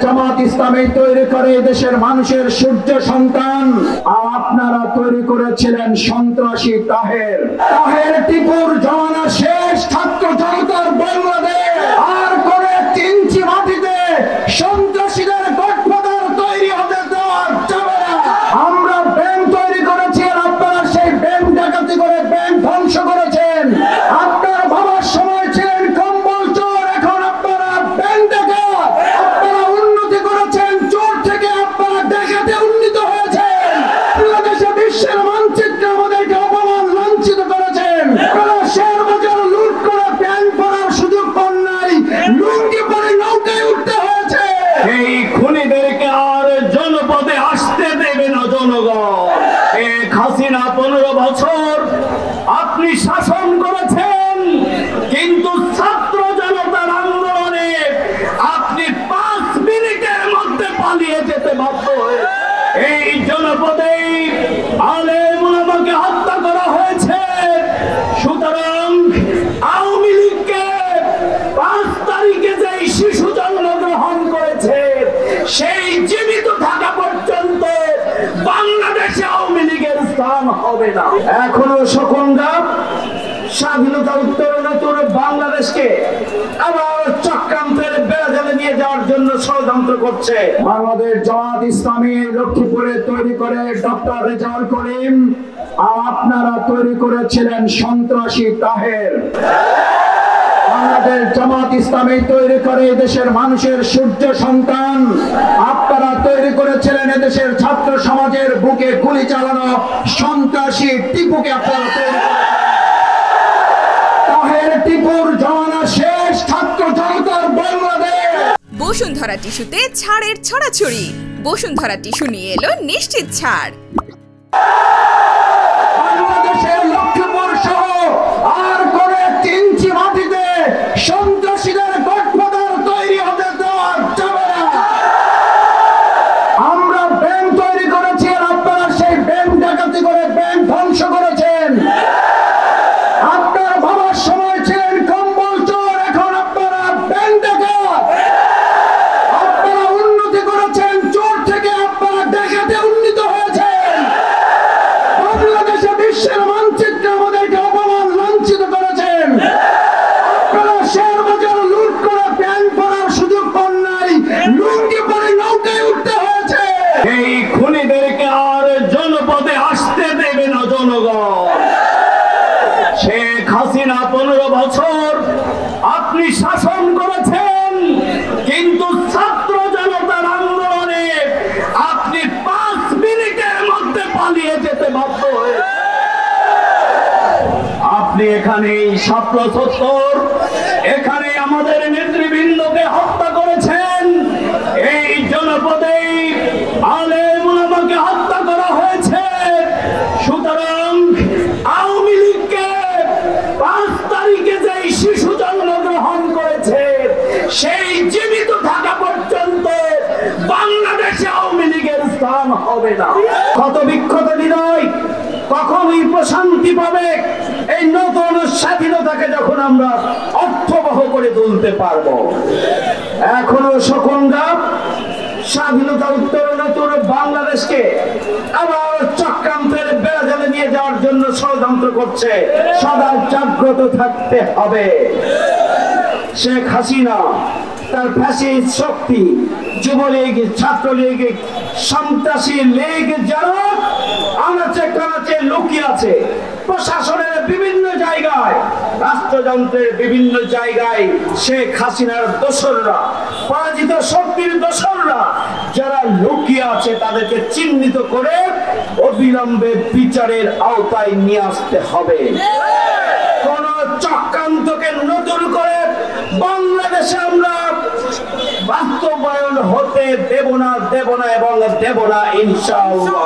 জামাত ইসলামী তৈরি করে দেশের মানুষের সূর্য সন্তান, আর আপনারা তৈরি করেছিলেন সন্ত্রাসী তাহের টিপুর জমানা শেষ। ছাত্র জনতার বাংলাদেশ আর করে 3 ইঞ্চি মাটিতে সন্ত্রাসীদের গঠফাদার তৈরি হতে দেওয়া যাবে না। আমরা ব্যাংক তৈরি করেছি, আর আপনারা সেই ব্যাংক ডাকাতি করে ব্যাংক ধ্বংস করেছেন। আপনার বাবার সময় ছিলেন কম্বল চোর, এখন আপনারা ব্যাংক ডাকাত। আপনারা উন্নতি করেছেন, চোর থেকে আপনারা ডাকাতে উন্নীত হয়েছেন। বাংলাদেশে বিশ্বের মানচিত্রে আমাদেরকে অপমান লাঞ্ছিত করেছেন। আপনারা শেয়ার বাজার লুট করে প্যান্ট পরার সুযোগ পান নাই, লুঙ্গি পরে নৌকায় উঠতে হয়েছে। এই খুনিদেরকে আর জনপদে আসতে দেবে না জনগণ। শেখ হাসিনা 15 বছর আপনি শাসন করেছেন, কিন্তু ছাত্র জনতার আন্দোলনে আপনি 5 মিনিটের মধ্যে পালিয়ে যেতে বাধ্য হয়ে এই জনপদে আলেম ওলামাকে হত্যা করা হয়েছে। সুতরাং আওয়ামী লীগকে 5 তারিখে যে শিশু জন্মগ্রহণ করেছে, সেই জীবিত থাকা পর্যন্ত বাংলাদেশে আওয়ামী লীগের স্থান হবে না। এখনো সকলরা স্বাধীনতা উত্তরণ করে বাংলাদেশকে আবার চক্রান্তের বেড়াজালে নিয়ে যাওয়ার জন্য ষড়যন্ত্র করছে। বাংলাদেশ জামাত ইসলামী লক্ষ্মীপুরে তৈরি করে ডক্টর রেজাউল করিম, আর আপনারা তৈরি করেছিলেন সন্ত্রাসী তাহের। বাংলাদেশ জামাত ইসলামী তৈরি করে দেশের মানুষের সূর্য সন্তান, আপনারা তৈরি করেছিলেন এদেশের ছাত্র সমাজের বুকে গুলি চালানো সন্ত্রাসী টিপুকে। আপনারা তৈরি তাহের টিপুর জমানা শেষ। ছাত্র জনতার বাংলাদেশ। বসুন্ধরা টিস্যুতে ছাড়ের ছড়াছড়ি। বসুন্ধরা টিস্যু নিয়ে এলো নিশ্চিত ছাড়। বাংলাদেশের লক্ষ্মীপুর সহ আর করে 3 ইঞ্চি মাটিতে সন্ত্রাসীদের গঠফাদার তৈরি হতে দেওয়া যাবে না। আমরা ব্যাংক তৈরি করেছি, আর আপনারা সেই ব্যাংক ডাকাতি করে ব্যাংক ধ্বংস করেছেন। আপনার বাবার সময় ছিলেন কম্বল চোর, এখন আপনারা ব্যাংক ডাকাত। আপনারা উন্নতি করেছেন, চোর থেকে আপনারা ডাকাতে উন্নীত হয়েছেন। বাংলাদেশে বিশ্বের মানচিত্রে আমাদেরকে অপমান লাঞ্ছিত করেছেন। আপনারা শেয়ার বাজার লুট করে প্যান্ট পরার সুযোগ পান নাই, লুঙ্গি পরে নৌকায় উঠতে হয়েছে। এই খুনিদেরকে আর জনপদে আসতে দেবে না জনগণ। শেখ হাসিনা 15 বছর আপনি শাসন করেছেন, কিন্তু ছাত্র জনতার আন্দোলনে আপনি 5 মিনিটের মধ্যে পালিয়ে যেতে বাধ্য হয়ে আপনি এখানে 77 এখানে আমাদের নেতৃবৃন্দকে হত্যা করেছেন। এই জনপদে আলেম ওলামাকে হত্যা করা হয়েছে। সুতরাং আওয়ামী লীগকে 5 তারিখে যে শিশু জন্মগ্রহণ করেছে, সেই জীবিত থাকা পর্যন্ত বাংলাদেশে আওয়ামী লীগের স্থান হবে না। কত বিক্ষত হৃদয় কখনই প্রশান্তি পাবে এই নতুন স্বাধীনতাকে যখন আমরা অর্থবহ করে তুলতে পারবো। এখনো সকলরা স্বাধীনতা উত্তরণ করে বাংলাদেশকে আবার চক্রান্তের বেড়াজালে নিয়ে যাওয়ার জন্য ষড়যন্ত্র করছে। সদা জাগ্রত থাকতে হবে। শেখ হাসিনা তার ফ্যাসিস্ট শক্তি, যুবলীগ, ছাত্রলীগ, সন্ত্রাসী লীগ যারা আনাচে কানাচে লুকিয়ে আছে, প্রশাসনের বিভিন্ন জায়গায়, রাষ্ট্রযন্ত্রের বিভিন্ন জায়গায় শেখ হাসিনার দোসররা, পরাজিত শক্তির দোসররা যারা লুকিয়ে আছে, তাদেরকে চিহ্নিত করে অবিলম্বে বিচারের আওতায় নিয়ে আসতে হবে। কোন চক্রান্তকে নতুন করে বাংলাদেশে আমরা বাস্তবায়ন হতে দেব না এবং দেব না ইনশাআল্লাহ।